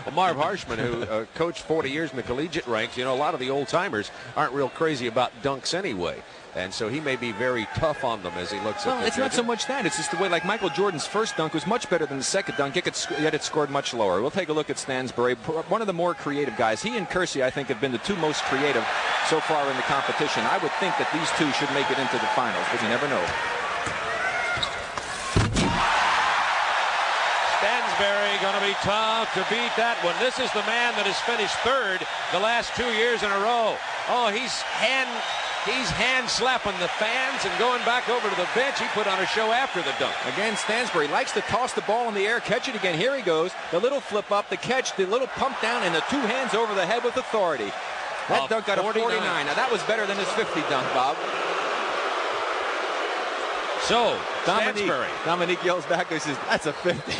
Well, Marv Harshman, who coached 40 years in the collegiate ranks, you know, a lot of the old-timers aren't real crazy about dunks anyway. And so he may be very tough on them as he looks at Well, it's not so much that. It's just the way, like Michael Jordan's first dunk was much better than the second dunk, yet it scored much lower. We'll take a look at Stansbury, one of the more creative guys. He and Kersey, I think, have been the two most creative so far in the competition. I would think that these two should make it into the finals, but you never know. Stansbury going to be tough to beat that one. This is the man that has finished third the last 2 years in a row. Oh, he's hand slapping the fans and going back over to the bench. He put on a show after the dunk. Again, Stansbury likes to toss the ball in the air, catch it again. Here he goes. The little flip up, the catch, the little pump down, and the two hands over the head with authority. That dunk got a 49. Now, that was better than his 50 dunk, Bob. So, Dominique yells back and says, that's a 50.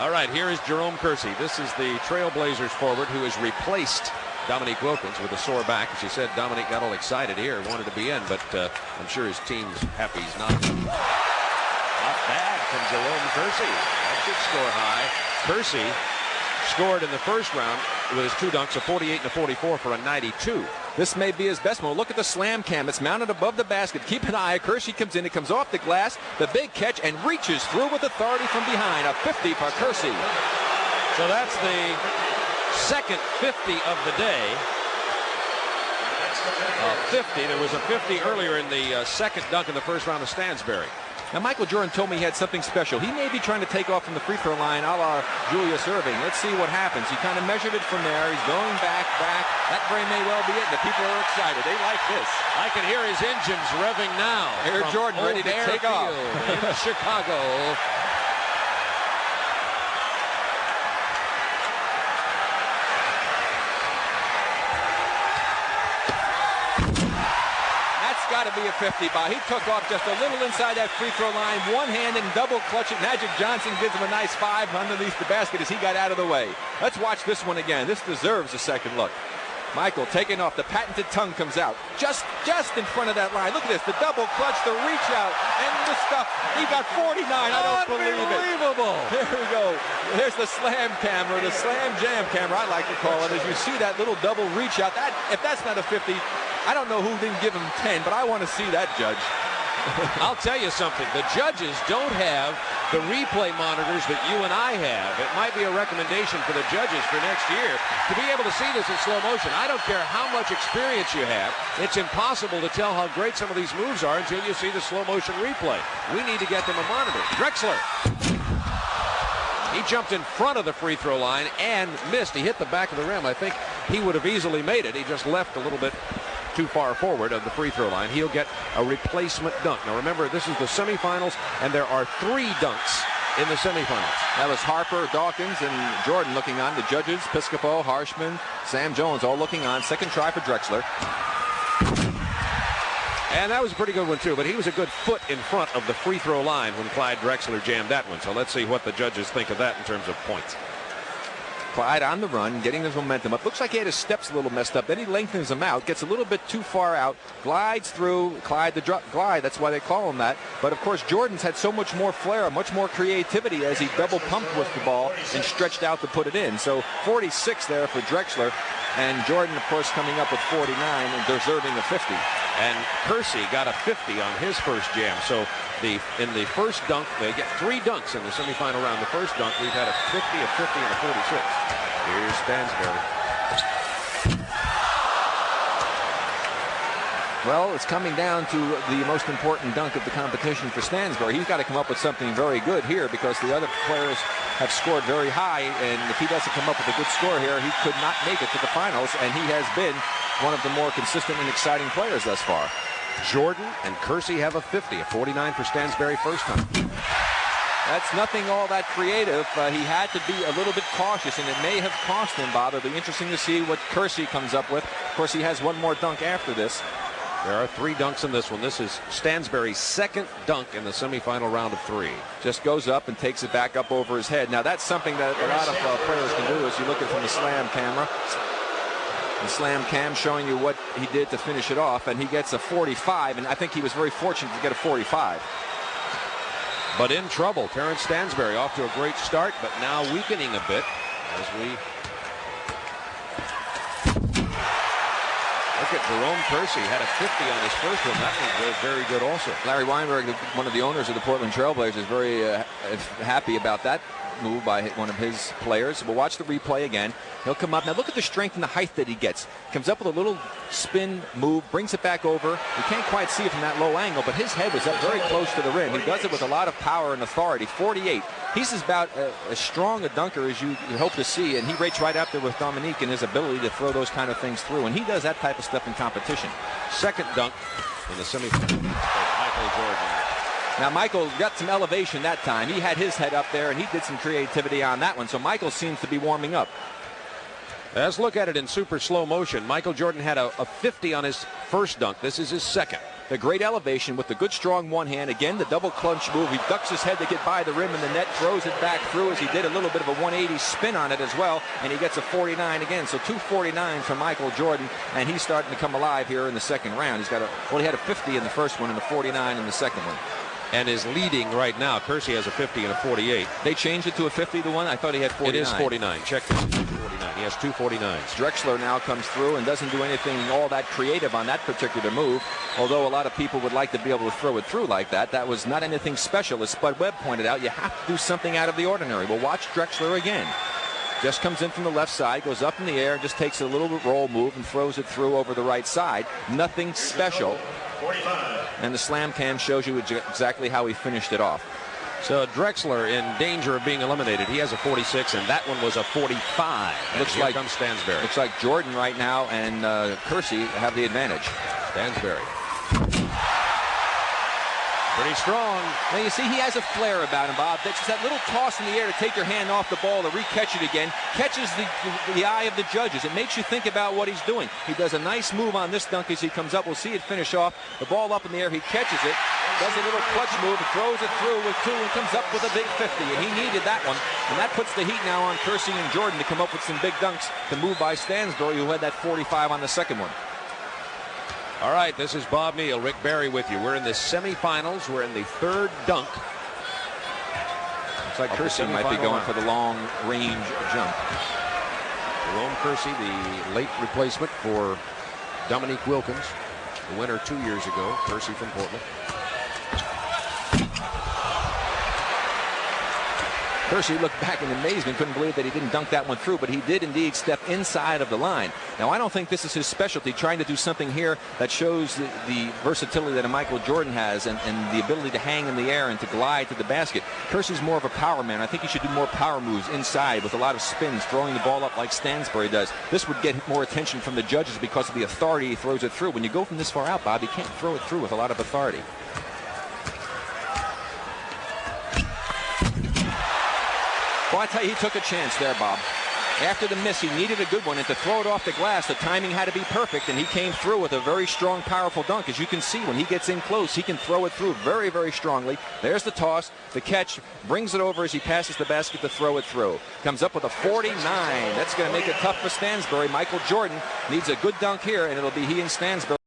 All right, here is Jerome Kersey. This is the Trailblazers forward who has replaced Dominique Wilkins with a sore back. As you said, Dominique got all excited here, wanted to be in, but I'm sure his team's happy he's not. Not bad from Jerome Kersey. That should score high. Kersey scored in the first round with his two dunks, a 48 and a 44 for a 92. This may be his best one. Look at the slam cam. It's mounted above the basket. Keep an eye. Kersey comes in. It comes off the glass. The big catch and reaches through with authority from behind. A 50 for Kersey. So that's the second 50 of the day. 50. There was a 50 earlier in the second dunk in the first round of Stansbury. Now, Michael Jordan told me he had something special. He may be trying to take off from the free throw line a la Julius Erving. Let's see what happens. He kind of measured it from there. He's going back. That very may well be it. The people are excited. They like this. I can hear his engines revving now. Air Jordan ready to take off. In Chicago. Got to be a 50, Bob. He took off just a little inside that free throw line, one-handed and double clutch it. Magic Johnson gives him a nice 5 underneath the basket as he got out of the way. Let's watch this one again. This deserves a second look. Michael taking off. The patented tongue comes out just in front of that line. Look at this, the double clutch, the reach out, and the stuff. He got 49. I don't believe it. Unbelievable. There we go. There's the slam camera, the slam jam camera, I like to call it. As you see that little double reach out, if that's not a 50, I don't know who didn't give him 10, but I want to see that, Judge. I'll tell you something. The judges don't have the replay monitors that you and I have. It might be a recommendation for the judges for next year to be able to see this in slow motion. I don't care how much experience you have. It's impossible to tell how great some of these moves are until you see the slow motion replay. We need to get them a monitor. Drexler. He jumped in front of the free throw line and missed. He hit the back of the rim. I think he would have easily made it. He just left a little bit too far forward of the free throw line. He'll get a replacement dunk. Now remember, this is the semifinals, and there are 3 dunks in the semifinals. That was Harper, Dawkins, and Jordan looking on. The judges, Piscopo, Harshman, Sam Jones, all looking on. Second try for Drexler. And that was a pretty good one, too. But he was a good foot in front of the free throw line when Clyde Drexler jammed that one. So let's see what the judges think of that in terms of points. Clyde on the run, getting his momentum up. Looks like he had his steps a little messed up. Then he lengthens them out, gets a little bit too far out, glides through. Clyde the glide, that's why they call him that. But of course, Jordan's had so much more flair, much more creativity as he double pumped with the ball and stretched out to put it in. So 46 there for Drexler. And Jordan, of course, coming up with 49 and deserving a 50. And Kersey got a 50 on his first jam. So in the first dunk, they get 3 dunks in the semifinal round. The first dunk, we've had a 50, a 50, and a 46. Here's Stansbury. Well, it's coming down to the most important dunk of the competition for Stansbury. He's got to come up with something very good here because the other players have scored very high, and if he doesn't come up with a good score here, he could not make it to the finals, and he has been one of the more consistent and exciting players thus far. Jordan and Kersey have a 50, a 49 for Stansbury first time. That's nothing all that creative. He had to be a little bit cautious, and it may have cost him, Bob. It'll be interesting to see what Kersey comes up with. Of course, he has one more dunk after this. There are 3 dunks in this one. This is Stansbury's second dunk in the semifinal round of 3. Just goes up and takes it back up over his head. Now, that's something that a lot of players can do as you look at it from the slam camera. The slam cam showing you what he did to finish it off, and he gets a 45, and I think he was very fortunate to get a 45. but in trouble. Terrence Stansbury off to a great start, but now weakening a bit as we look at Jerome Kersey. Had a 50 on his first one. That was very good also. Larry Weinberg, one of the owners of the Portland Trailblazers, is very happy about that move by one of his players. We'll watch the replay again. He'll come up. Now look at the strength and the height that he gets. Comes up with a little spin move, brings it back over. You can't quite see it from that low angle, but his head was up very close to the rim. He does it with a lot of power and authority. 48. He's about as strong a dunker as you hope to see, and he rates right up there with Dominique in his ability to throw those kind of things through, and he does that type of stuff in competition. Second dunk in the semifinals. Michael Jordan. Now, Michael got some elevation that time. He had his head up there, and he did some creativity on that one. So Michael seems to be warming up. Let's look at it in super slow motion. Michael Jordan had a 50 on his first dunk. This is his second. The great elevation with the good strong one hand. Again, the double clutch move. He ducks his head to get by the rim and the net, throws it back through as he did a little bit of a 180 spin on it as well, and he gets a 49 again. So 249 from Michael Jordan, and he's starting to come alive here in the second round. He's got he had a 50 in the first one and a 49 in the second one. And is leading right now. Kersey has a 50 and a 48. They changed it to a 50 to 1. I thought he had 49. It is 49. Check this. 49. He has 2 49s. Drexler now comes through and doesn't do anything all that creative on that particular move. Although a lot of people would like to be able to throw it through like that. That was not anything special. As Spud Webb pointed out, you have to do something out of the ordinary. Well, watch Drexler again. Just comes in from the left side, goes up in the air, and just takes a little roll move and throws it through over the right side. Nothing special. 45. And the slam cam shows you exactly how he finished it off. So Drexler in danger of being eliminated. He has a 46, and that one was a 45. Looks like comes Stansbury. Looks like Jordan right now and Kersey have the advantage. Stansbury. Pretty strong. Now you see he has a flair about him, Bob. That's just that little toss in the air to take your hand off the ball to re-catch it again. Catches the eye of the judges. It makes you think about what he's doing. He does a nice move on this dunk as he comes up. We'll see it finish off. The ball up in the air. He catches it. Does a little clutch move. Throws it through with 2 and comes up with a big 50. And he needed that one. And that puts the heat now on Kersey and Jordan to come up with some big dunks to move by Stansbury, who had that 45 on the second one. All right, this is Bob Neal, Rick Barry with you. We're in the semifinals. We're in the third dunk. Looks like Kersey might be going for the long range jump. Jerome Kersey, the late replacement for Dominique Wilkins, the winner 2 years ago. Kersey from Portland. Kersey looked back in amazement, couldn't believe that he didn't dunk that one through, but he did indeed step inside of the line. Now, I don't think this is his specialty, trying to do something here that shows the versatility that a Michael Jordan has and the ability to hang in the air and to glide to the basket. Kersey's more of a power man. I think he should do more power moves inside with a lot of spins, throwing the ball up like Stansbury does. This would get more attention from the judges because of the authority he throws it through. When you go from this far out, Bob, you can't throw it through with a lot of authority. Well, I tell you, he took a chance there, Bob. After the miss, he needed a good one, and to throw it off the glass, the timing had to be perfect, and he came through with a very strong, powerful dunk. As you can see, when he gets in close, he can throw it through very, very strongly. There's the toss, the catch, brings it over as he passes the basket to throw it through. Comes up with a 49. That's going to make it tough for Stansbury. Michael Jordan needs a good dunk here, and it'll be he and Stansbury.